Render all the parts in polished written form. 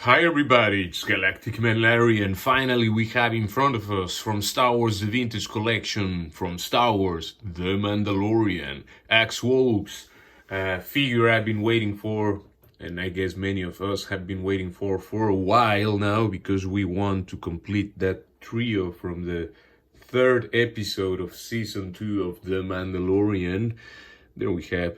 Hi everybody, it's Galactic Mandalorian. Finally we have in front of us from Star Wars The Vintage Collection, from Star Wars The Mandalorian, Woves, figure I've been waiting for, and I guess many of us have been waiting for a while now, because we want to complete that trio from the third episode of Season 2 of The Mandalorian. There we have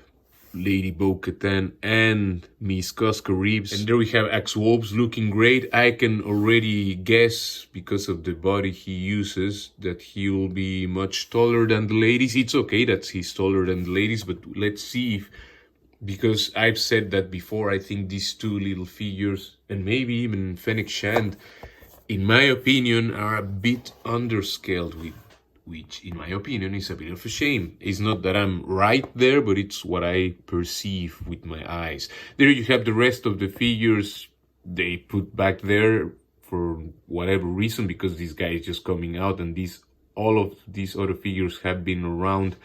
Lady Bo-Katan and Miss Cosca Reeves. And there we have Woves looking great. I can already guess, because of the body he uses, that he will be much taller than the ladies. It's okay that he's taller than the ladies, but let's see if, because I've said that before, I think these two little figures, and maybe even Fennec Shand, in my opinion, are a bit underscaled, which in my opinion is a bit of a shame. It's not that I'm right there, but it's what I perceive with my eyes. There you have the rest of the figures they put back there for whatever reason, because this guy is just coming out, and all of these other figures have been around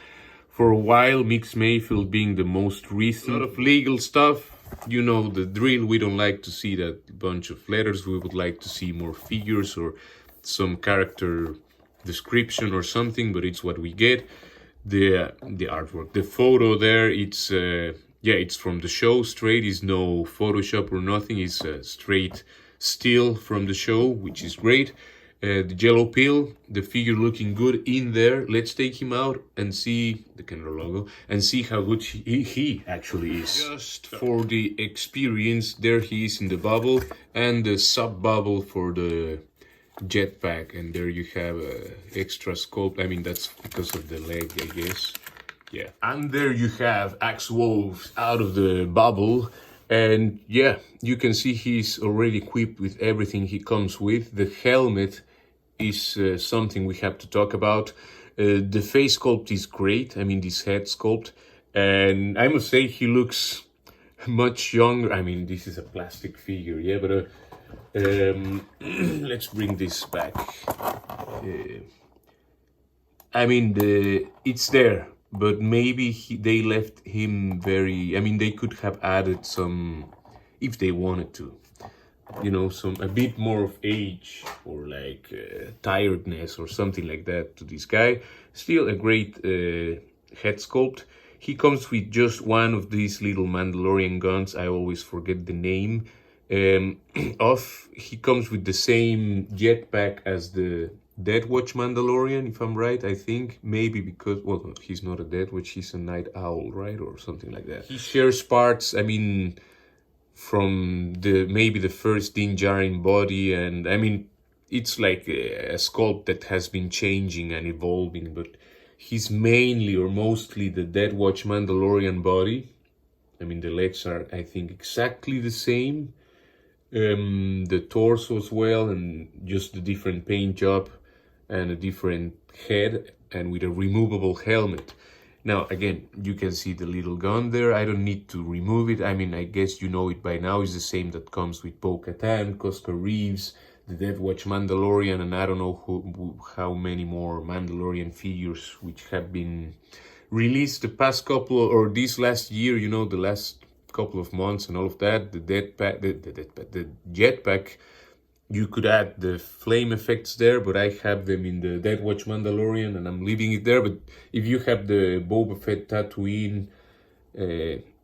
for a while, Mix Mayfield being the most recent. A lot of legal stuff. You know the drill. We don't like to see that bunch of letters. We would like to see more figures or some character description or something, but it's what we get. The artwork, the photo there, it's it's from the show straight. Is no Photoshop or nothing. It's straight still from the show, which is great. The Jello Pill, the figure looking good in there. Let's take him out and see the Kenner logo and see how good he actually is. Just for the experience, there he is in the bubble, and the sub bubble for the jetpack, and there you have extra sculpt. I mean, that's because of the leg, I guess. Yeah, and there you have Woves out of the bubble. And yeah, you can see he's already equipped with everything he comes with. The helmet is something we have to talk about. The face sculpt is great. I mean, this head sculpt. And I must say, he looks much younger. I mean, this is a plastic figure, yeah, but let's bring this back. I mean, it's there. But maybe they left him very... I mean, they could have added some, if they wanted to, you know, a bit more of age or like tiredness or something like that to this guy. Still a great head sculpt. He comes with just one of these little Mandalorian guns. I always forget the name. He comes with the same jetpack as the Death Watch Mandalorian, if I'm right, I think. Maybe because, well, he's not a Death Watch, he's a Night Owl, right? Or something like that. He shares parts, I mean, from maybe the first Din Djarin body, and I mean, it's like a sculpt that has been changing and evolving, but he's mainly or mostly the Death Watch Mandalorian body. I mean, the legs are, I think, exactly the same. The torso as well, and just the different paint job and a different head, and with a removable helmet. Now again, you can see the little gun there. I don't need to remove it. I mean, I guess you know it by now. It's the same that comes with Bo-Katan, Cosca Reeves, the Death Watch Mandalorian, and I don't know how many more Mandalorian figures which have been released the past couple, or this last year, you know, the last couple of months and all of that. The jetpack, you could add the flame effects there, but I have them in the Death Watch Mandalorian and I'm leaving it there. But if you have the Boba Fett Tatooine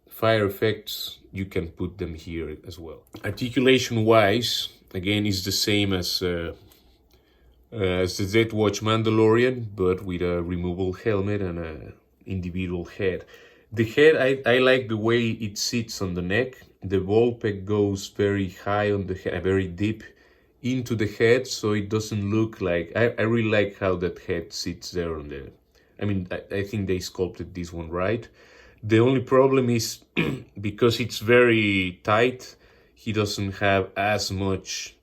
fire effects, you can put them here as well. Articulation wise, again, is the same as the Death Watch Mandalorian, but with a removable helmet and a individual head. The head, I like the way it sits on the neck. The ball peg goes very high on the head, very deep into the head, so it doesn't look like... I really like how that head sits there on the... I mean, I think they sculpted this one right. The only problem is, because it's very tight, he doesn't have as much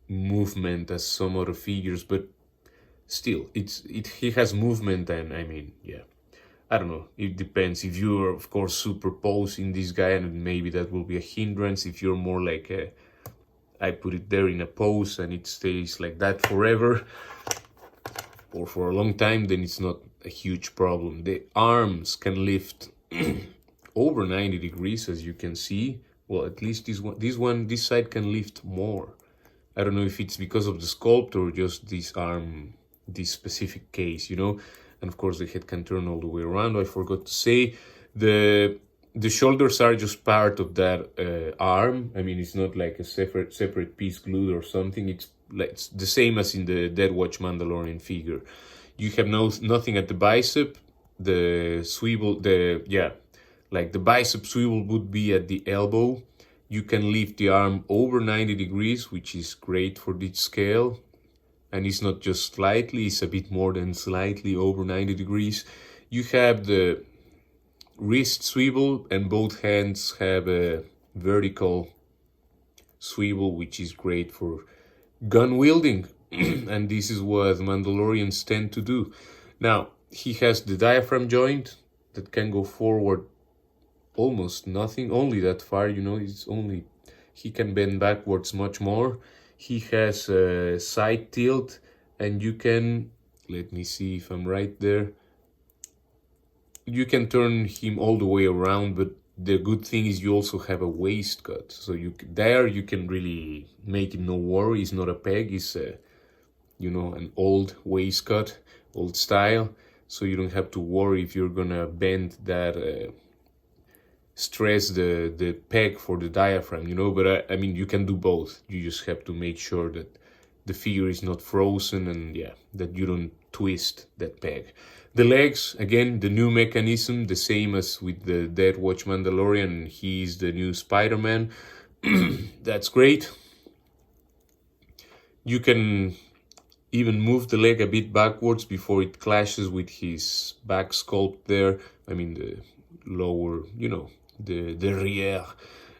movement as some other figures, but still, he has movement, and I mean, yeah. I don't know, it depends. If you're, of course, superposing this guy, and maybe that will be a hindrance. If you're more like I put it there in a pose and it stays like that forever, or for a long time, then it's not a huge problem. The arms can lift over 90 degrees, as you can see, well, at least this side can lift more. I don't know if it's because of the sculpt or just this arm, this specific case, you know. And of course the head can turn all the way around. I forgot to say the shoulders are just part of that arm. I mean, it's not like a separate piece glued or something. It's like it's the same as in the Dead Watch Mandalorian figure. You have nothing at the bicep. The swivel, like the bicep swivel would be at the elbow. You can lift the arm over 90 degrees, which is great for this scale. And it's not just slightly, it's a bit more than slightly over 90 degrees. You have the wrist swivel, and both hands have a vertical swivel, which is great for gun wielding. And this is what Mandalorians tend to do. Now, he has the diaphragm joint that can go forward almost nothing, only that far, you know. It's only, he can bend backwards much more. He has a side tilt, and you can, let me see if I'm right there, you can turn him all the way around, but the good thing is you also have a waist cut. So you can really make him no worry. It's not a peg, it's a, you know, an old waist cut, old style. So you don't have to worry if you're gonna bend that, stress the peg for the diaphragm, you know. But I mean, you can do both. You just have to make sure that the figure is not frozen, and yeah, that you don't twist that peg. The legs, again, the new mechanism, the same as with the Dead Watch Mandalorian. He's the new Spider-Man. That's great. You can even move the leg a bit backwards before it clashes with his back sculpt there. I mean, the lower, you know, the rear.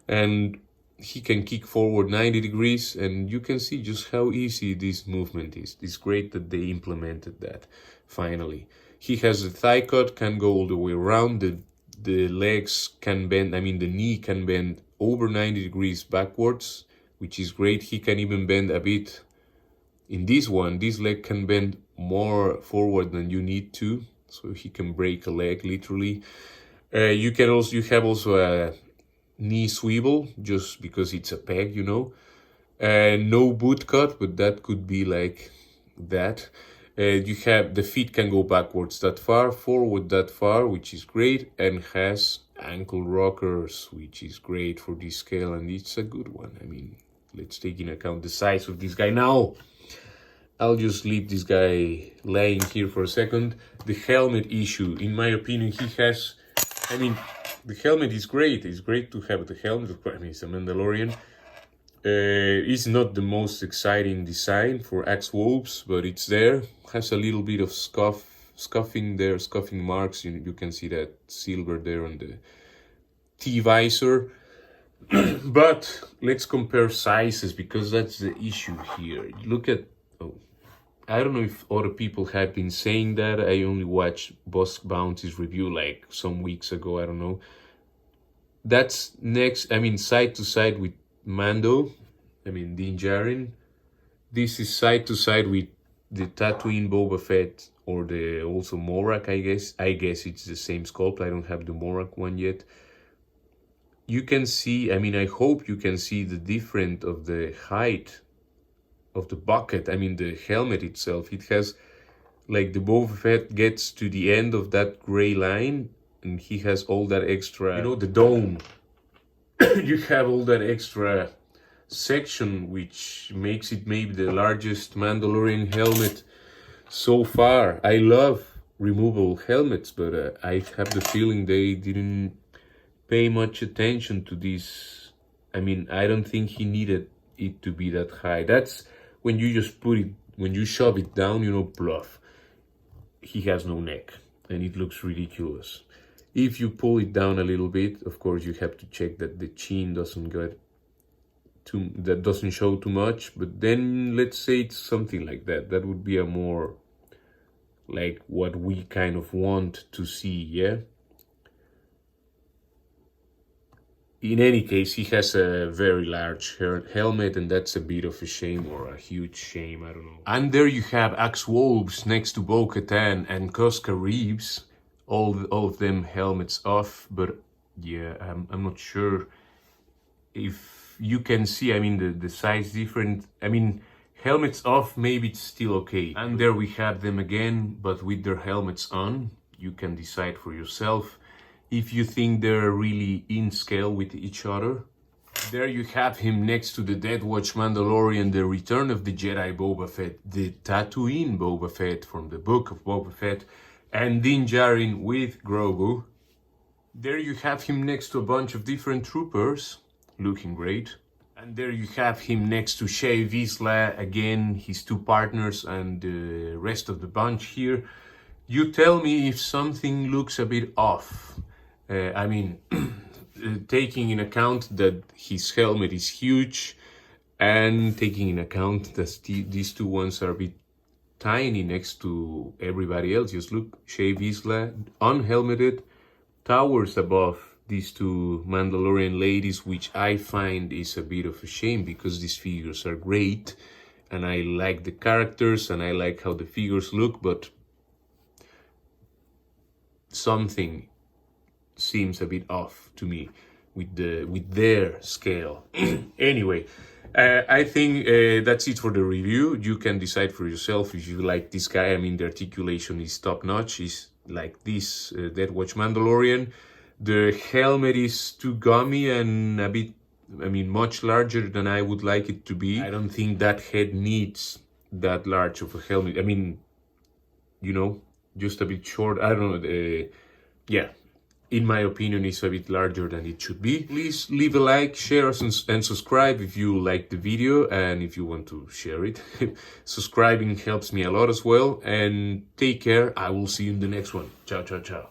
And he can kick forward 90 degrees, and you can see just how easy this movement is. It's great that they implemented that finally. He has a thigh cut, can go all the way around. The legs can bend, I mean the knee can bend over 90 degrees backwards, which is great. He can even bend a bit in this one. This leg can bend more forward than you need to, so he can break a leg literally. You have also a knee swivel, just because it's a peg, you know. No boot cut, but that could be like that. You have the feet can go backwards that far, forward that far, which is great, and has ankle rockers, which is great for this scale, and it's a good one. I mean, let's take into account the size of this guy. Now, I'll just leave this guy laying here for a second. The helmet issue, in my opinion, he has, I mean, the helmet is great. It's great to have the helmet. I mean, it's a Mandalorian. It's not the most exciting design for Woves, but it's there. Has a little bit of scuffing there, scuffing marks. You can see that silver there on the T-visor. But let's compare sizes, because that's the issue here. Look at, I don't know if other people have been saying that. I only watched Boss Bounty's review like some weeks ago, I don't know. That's next, I mean, side to side with Mando, I mean, Din Djarin. This is side to side with the Tatooine Boba Fett, or the also Morak, I guess. I guess it's the same sculpt. I don't have the Morak one yet. You can see, I mean, I hope you can see the difference of the height of the bucket. I mean, the helmet itself. It has, like, the Boba Fett gets to the end of that gray line, and he has all that extra, you know, the dome. You have all that extra section, which makes it maybe the largest Mandalorian helmet so far. I love removable helmets, but I have the feeling they didn't pay much attention to this. I mean, I don't think he needed it to be that high. That's when you just put it, when you shove it down, you know, bluff. He has no neck, and it looks ridiculous. If you pull it down a little bit, of course, you have to check that the chin doesn't doesn't show too much. But then let's say it's something like that. That would be a more like what we kind of want to see, yeah? In any case, he has a very large helmet, and that's a bit of a shame, or a huge shame, I don't know. And there you have Woves next to Bo-Katan and Koska Reeves. All of them helmets off, but yeah, I'm not sure if you can see, I mean, the size different. I mean, helmets off, maybe it's still okay. And there we have them again, but with their helmets on. You can decide for yourself if you think they're really in scale with each other. There you have him next to the Death Watch Mandalorian, the Return of the Jedi Boba Fett, the Tatooine Boba Fett from the Book of Boba Fett, and Din Djarin with Grogu. There you have him next to a bunch of different troopers, looking great. And there you have him next to Shea Vizsla, again, his two partners and the rest of the bunch here. You tell me if something looks a bit off. I mean, taking in account that his helmet is huge and taking in account that these two ones are a bit tiny next to everybody else. Just look, Shea Vizsla, unhelmeted, towers above these two Mandalorian ladies, which I find is a bit of a shame because these figures are great and I like the characters and I like how the figures look, but something seems a bit off to me with their scale. Anyway, I think that's it for the review. You can decide for yourself if you like this guy. I mean, the articulation is top notch. It's like this Death Watch Mandalorian. The helmet is too gummy and a bit, I mean, much larger than I would like it to be. I don't think that head needs that large of a helmet. I mean, you know, just a bit short. I don't know. Yeah, in my opinion, it's a bit larger than it should be. Please leave a like, share, and subscribe if you like the video and if you want to share it. Subscribing helps me a lot as well. And take care. I will see you in the next one. Ciao, ciao, ciao.